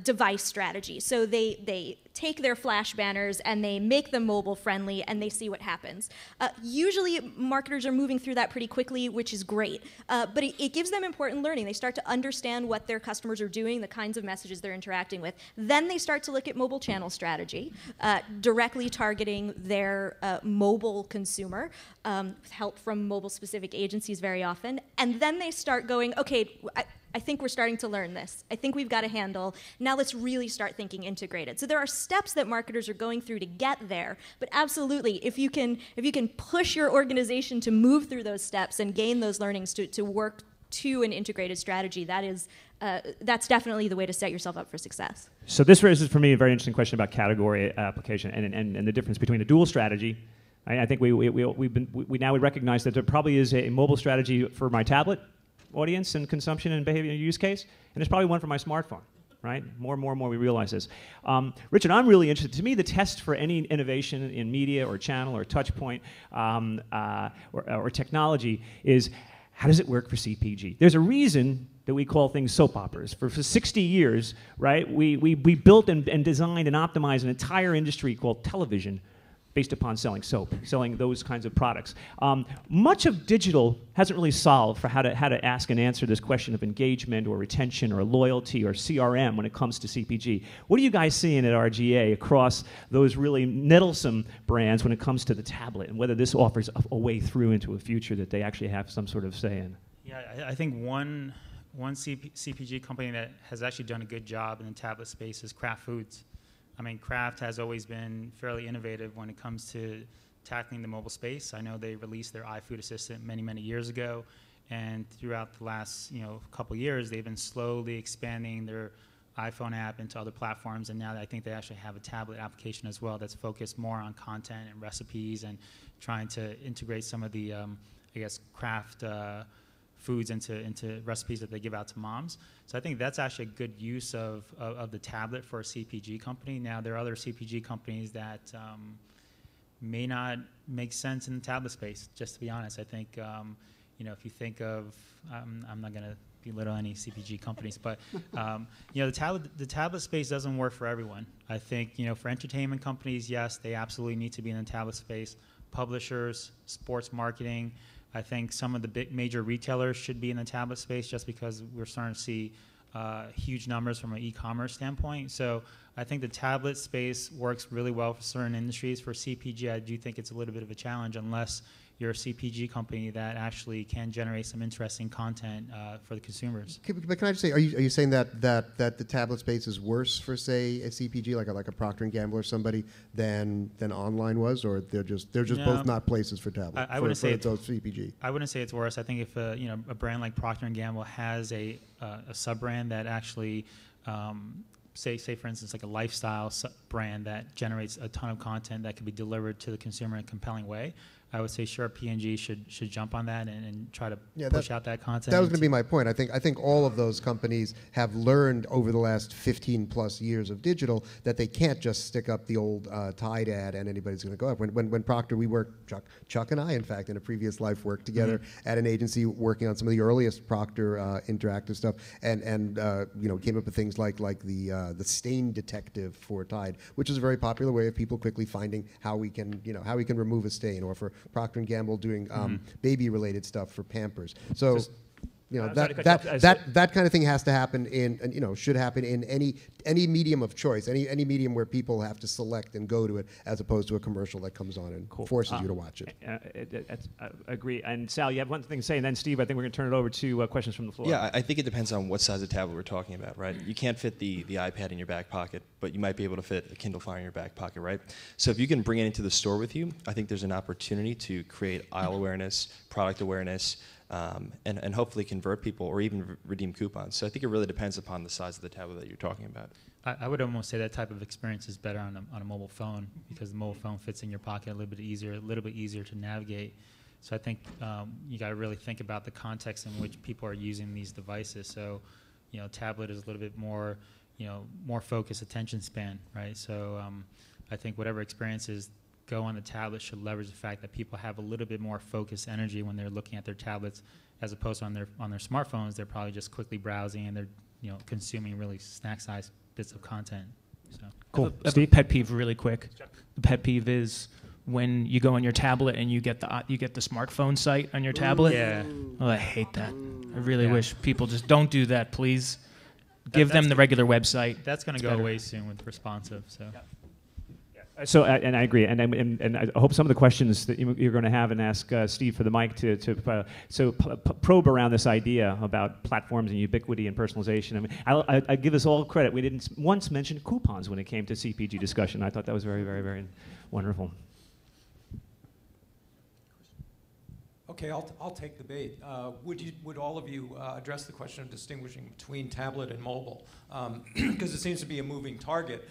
device strategy. So they take their flash banners and they make them mobile friendly and they see what happens. Usually marketers are moving through that pretty quickly, which is great. But it gives them important learning. They start to understand what their customers are doing, the kinds of messages they're interacting with. Then they start to look at mobile channel strategy, directly targeting their mobile consumer, with help from mobile specific agencies very often. And then they start going, okay, I think we're starting to learn this. I think we've got a handle. Now let's really start thinking integrated. So there are steps that marketers are going through to get there. But absolutely, if you can push your organization to move through those steps and gain those learnings to work to an integrated strategy, that's definitely the way to set yourself up for success. So this raises for me a very interesting question about category application and the difference between a dual strategy. I think we now recognize that there probably is a mobile strategy for my tablet audience and consumption and behavior use case, and there's probably one for my smartphone, right? More and more we realize this. Richard, I'm really interested. To me, the test for any innovation in media or channel or touch point or technology is how does it work for CPG? There's a reason that we call things soap operas. For 60 years, right, we built and designed and optimized an entire industry called television based upon selling soap, selling those kinds of products. Much of digital hasn't really solved for how to ask and answer this question of engagement or retention or loyalty or CRM when it comes to CPG. What are you guys seeing at RGA across those really nettlesome brands when it comes to the tablet, and whether this offers a way through into a future that they actually have some sort of say in? Yeah, I think one CPG company that has actually done a good job in the tablet space is Kraft Foods. I mean, Kraft has always been fairly innovative when it comes to tackling the mobile space. I know they released their iFood Assistant many years ago, and throughout the last couple years, they've been slowly expanding their iPhone app into other platforms, and now I think they actually have a tablet application as well that's focused more on content and recipes and trying to integrate some of the, Kraft foods into recipes that they give out to moms. So I think that's actually a good use of the tablet for a CPG company. Now, there are other CPG companies that may not make sense in the tablet space, just to be honest. I think, if you think of, I'm not going to belittle any CPG companies, but the tablet space doesn't work for everyone. I think, for entertainment companies, yes, they absolutely need to be in the tablet space. Publishers, sports marketing, I think some of the big major retailers should be in the tablet space just because we're starting to see huge numbers from an e-commerce standpoint. So I think the tablet space works really well for certain industries. For CPG, I do think it's a little bit of a challenge unless you're a CPG company that actually can generate some interesting content for the consumers. But can I just say, are you saying that the tablet space is worse for, say, a CPG like a Procter & Gamble or somebody than online was, or they're just both not places for tablet? I wouldn't say it's CPG. I wouldn't say it's worse. I think if a brand like Procter & Gamble has a sub-brand that actually say for instance like a lifestyle brand that generates a ton of content that can be delivered to the consumer in a compelling way, I would say sure P&G should jump on that and try to push out that content. That was going to be my point. I think all of those companies have learned over the last 15 plus years of digital that they can't just stick up the old Tide ad and anybody's going to go up. When Procter, we worked, Chuck and I, in fact, in a previous life, worked together at an agency working on some of the earliest Procter interactive stuff, and came up with things like the stain detective for Tide, which is a very popular way of people quickly finding how we can remove a stain, or for Procter & Gamble doing baby-related stuff for Pampers. So. You know, sorry to cut you off. that kind of thing has to happen in, and, you know, should happen in any medium of choice, any medium where people have to select and go to it, as opposed to a commercial that comes on and forces you to watch it. I agree. And Sal, you have one thing to say, and then Steve, I think we're going to turn it over to questions from the floor. Yeah, I think it depends on what size of tablet we're talking about, right? You can't fit the iPad in your back pocket, but you might be able to fit a Kindle Fire in your back pocket, right? So if you can bring it into the store with you, I think there's an opportunity to create aisle awareness, product awareness, and hopefully convert people or even redeem coupons. So I think it really depends upon the size of the tablet that you're talking about. I would almost say that type of experience is better on a mobile phone, because the mobile phone fits in your pocket a little bit easier to navigate. So I think you got to really think about the context in which people are using these devices. So, you know, tablet is a little bit more, you know, more focused attention span, right? So I think whatever experiences go on the tablet should leverage the fact that people have a little bit more focused energy when they're looking at their tablets, as opposed to on their smartphones. They're probably just quickly browsing, and they're, you know, consuming really snack-sized bits of content. So Cool. I have a Steve? pet peeve really quick. The pet peeve is when you go on your tablet and you get the smartphone site on your tablet. Yeah. Oh, I hate that. I really Yeah. wish people just don't do that, please. Give them the regular website. That's going to It's go better. away soon with responsive. So. So, and I agree, and I hope some of the questions that you're going to have and ask Steve for the mic to probe around this idea about platforms and ubiquity and personalization. I mean, I give us all credit. We didn't once mention coupons when it came to CPG discussion. I thought that was very, very, very wonderful. Okay, I'll take the bait. Would all of you address the question of distinguishing between tablet and mobile? Because it seems to be a moving target.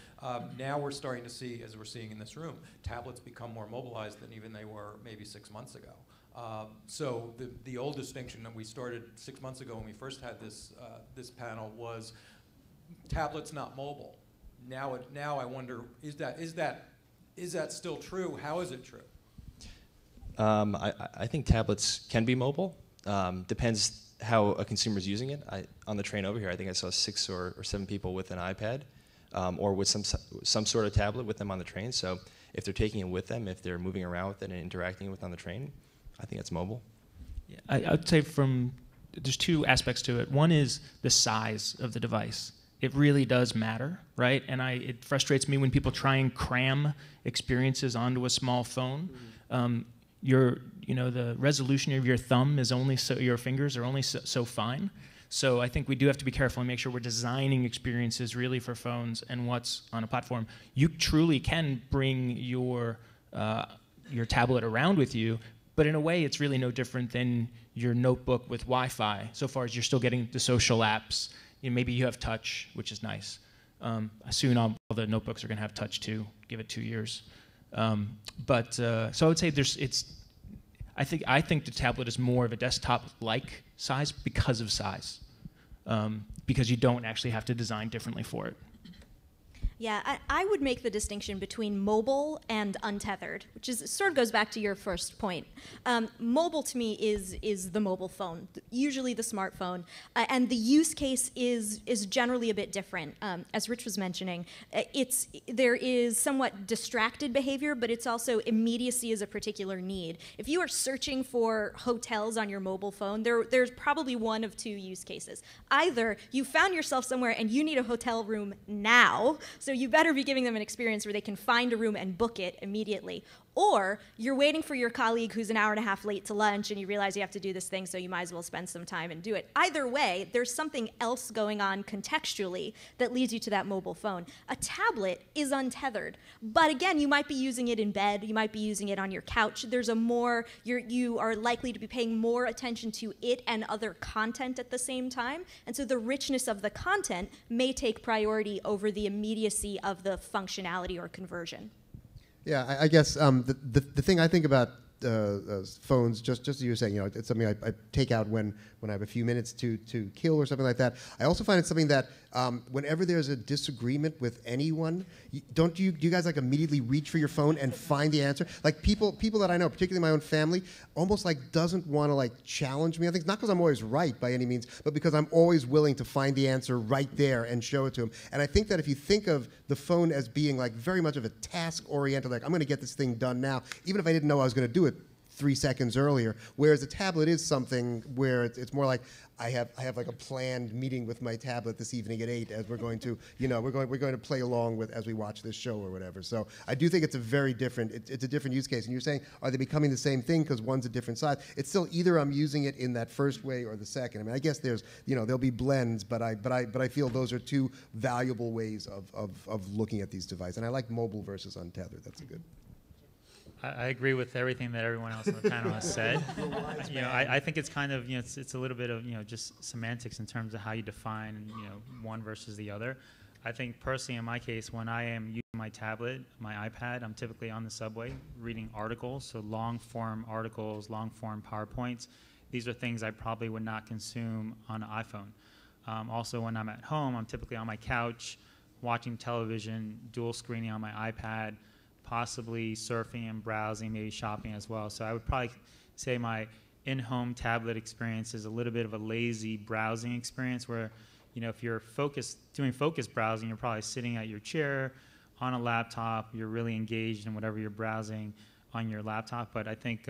Now we're starting to see, as we're seeing in this room, tablets become more mobilized than even they were maybe 6 months ago. So the old distinction that we started 6 months ago when we first had this panel was tablets, not mobile. Now I wonder, is that still true? How is it true? I think tablets can be mobile. Depends how a consumer's using it. On the train over here, I think I saw 6 or 7 people with an iPad or with some sort of tablet with them on the train. So if they're taking it with them, if they're moving around with it and interacting with it on the train, I think it's mobile. Yeah, I would say there's 2 aspects to it. One is the size of the device. It really does matter, right? And it frustrates me when people try and cram experiences onto a small phone. The resolution of your thumb is only so, your fingers are only so fine. So I think we do have to be careful and make sure we're designing experiences really for phones and what's on a platform. You truly can bring your tablet around with you, but in a way it's really no different than your notebook with Wi-Fi, so far as you're still getting the social apps. Maybe you have touch, which is nice. Soon all the notebooks are going to have touch too. Give it 2 years. So I would say I think the tablet is more of a desktop-like size because of size, because you don't actually have to design differently for it. Yeah, I would make the distinction between mobile and untethered, which sort of goes back to your first point. Mobile to me is the mobile phone, usually the smartphone, and the use case is generally a bit different. As Rich was mentioning, there is somewhat distracted behavior, but it's also immediacy is a particular need. If you are searching for hotels on your mobile phone, there's probably one of 2 use cases. Either you found yourself somewhere and you need a hotel room now, so you better be giving them an experience where they can find a room and book it immediately. Or you're waiting for your colleague who's an hour and a half late to lunch and you realize you have to do this thing, so you might as well spend some time and do it. Either way, there's something else going on contextually that leads you to that mobile phone. A tablet is untethered, but again, you might be using it in bed, you might be using it on your couch. You are likely to be paying more attention to it and other content at the same time, and so the richness of the content may take priority over the immediacy of the functionality or conversion. Yeah, I guess the thing I think about phones, just as you were saying, it's something I take out when I have a few minutes to kill or something like that. I also find it something that whenever there's a disagreement with anyone, do you guys like immediately reach for your phone and find the answer? Like people that I know, particularly my own family, almost like doesn't want to like challenge me. I think it's not because I'm always right by any means, but because I'm always willing to find the answer right there and show it to them. And I think that if you think of the phone as being like very much of a task-oriented, like I'm going to get this thing done now, even if I didn't know I was going to do it 3 seconds earlier. Whereas a tablet is something where it's more like I have like a planned meeting with my tablet this evening at 8 as we're going to, we're going to play along with as we watch this show or whatever. So I do think it's a very different, it's a different use case. And you're saying, are they becoming the same thing because one's a different size? It's still either I'm using it in that first way or the second. I mean, I guess there's, there'll be blends, but I feel those are two valuable ways of looking at these devices. And I like mobile versus untethered. That's a good. I agree with everything that everyone else on the panel has said. I think it's kind of, it's a little bit of, just semantics in terms of how you define, one versus the other. I think personally, in my case, when I am using my tablet, my iPad, I'm typically on the subway reading articles, so long-form articles, long-form PowerPoints. These are things I probably would not consume on an iPhone. Also, when I'm at home, I'm typically on my couch, watching television, dual screening on my iPad, possibly surfing and browsing, maybe shopping as well. So I would probably say my in-home tablet experience is a little bit of a lazy browsing experience where, if you're doing focused browsing, you're probably sitting at your chair on a laptop, you're really engaged in whatever you're browsing on your laptop. But I think,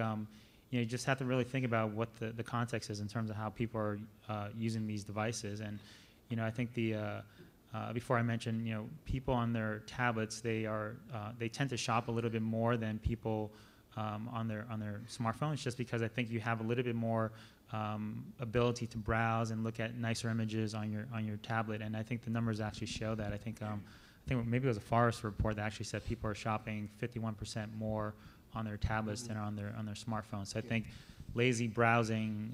you just have to really think about what the context is in terms of how people are using these devices. And, I think before I mentioned, people on their tablets, they tend to shop a little bit more than people on their smartphones, just because I think you have a little bit more ability to browse and look at nicer images on your tablet. And I think the numbers actually show that. I think maybe it was a Forrester report that actually said people are shopping 51% more on their tablets than on their smartphones. So I think lazy browsing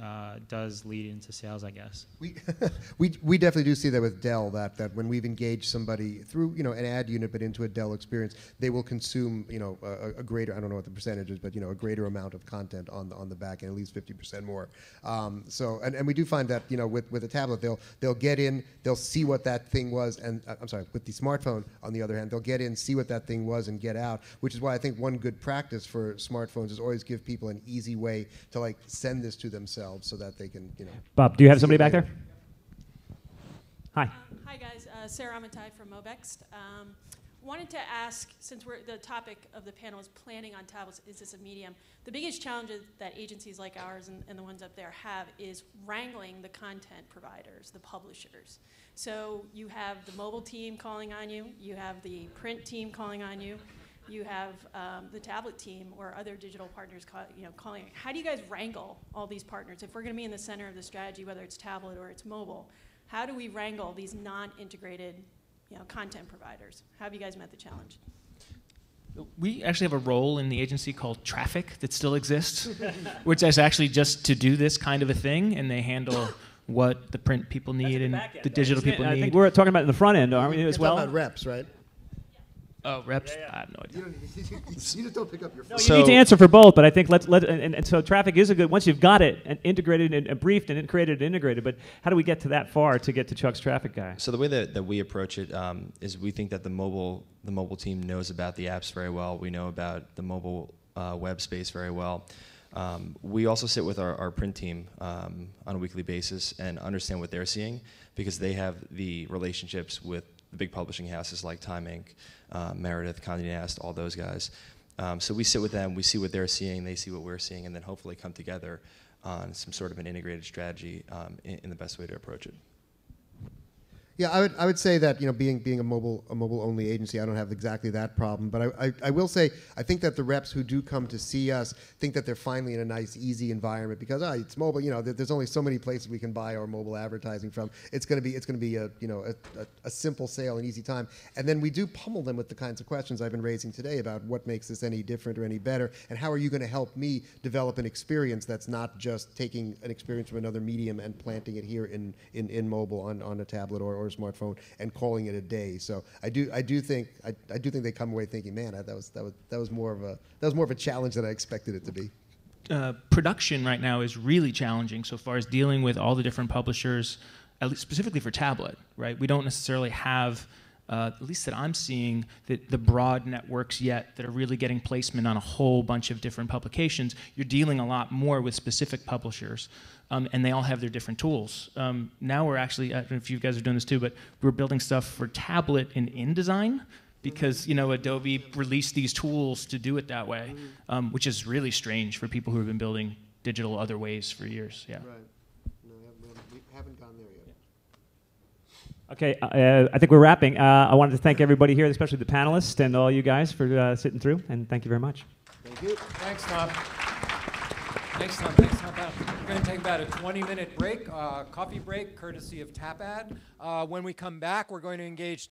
does lead into sales, I guess. We definitely do see that with Dell, that when we've engaged somebody through an ad unit but into a Dell experience, they will consume a greater, I don't know what the percentage is, but a greater amount of content on the back end, at least 50% more. So and we do find that with a tablet they'll get in, they'll see what that thing was, and I'm sorry, with the smartphone on the other hand, they'll get in, see what that thing was, and get out. Which is why I think one good practice for smartphones is always give people an easy way to send this to themselves so that they can, Bob, do you have somebody back there? Hi. Hi, guys. Sarah Amatai from Mobext. Wanted to ask, since the topic of the panel is planning on tablets, is this a medium? The biggest challenge that agencies like ours and the ones up there have is wrangling the content providers, the publishers. So you have the mobile team calling on you, you have the print team calling on you, you have the tablet team or other digital partners calling. How do you guys wrangle all these partners? If we're going to be in the center of the strategy, whether it's tablet or it's mobile, how do we wrangle these non-integrated content providers? How have you guys met the challenge? We actually have a role in the agency called traffic that still exists, which is actually just to do this kind of a thing, and they handle what the print people need and the digital people need. I think we're talking about in the front end, aren't we, as well? Talking about reps, right? Oh, reps? Yeah. I have no idea. You just don't pick up your phone. You need to answer for both, but I think and so traffic is a good, once you've got it and integrated and briefed and created and integrated, but how do we get to that far to get to Chuck's traffic guy? So the way that we approach it is we think that the mobile team knows about the apps very well. We know about the mobile web space very well. We also sit with our print team on a weekly basis and understand what they're seeing, because they have the relationships with the big publishing houses like Time Inc., Meredith, Condé Nast, all those guys. So we sit with them, we see what they're seeing, they see what we're seeing, and then hopefully come together on some sort of an integrated strategy in the best way to approach it. Yeah, I would say that being a mobile only agency, I don't have exactly that problem. But I will say I think that the reps who do come to see us think that they're finally in a nice, easy environment because it's mobile. There's only so many places we can buy our mobile advertising from. It's going to be a simple sale, an easy time. And then we do pummel them with the kinds of questions I've been raising today about what makes this any different or any better, and how are you going to help me develop an experience that's not just taking an experience from another medium and planting it here in mobile on a tablet or smartphone and calling it a day. So I do think they come away thinking, man, that was more of a challenge than I expected it to be. Production right now is really challenging so far as dealing with all the different publishers, at least specifically for tablet, right? We don't necessarily have, at least that I'm seeing, the broad networks yet that are really getting placement on a whole bunch of different publications. You're dealing a lot more with specific publishers. And they all have their different tools. Now we're actually, I don't know if you guys are doing this too, but we're building stuff for tablet in InDesign because Adobe released these tools to do it that way, which is really strange for people who have been building digital other ways for years. Yeah. Right. No, we haven't gone there yet. Okay, I think we're wrapping. I wanted to thank everybody here, especially the panelists and all you guys for sitting through, and thank you very much. Thank you. Thanks, Thom. Thanks, Thom. Thanks, Thom. We're going to take about a 20-minute break, coffee break, courtesy of TapAd. When we come back, we're going to engage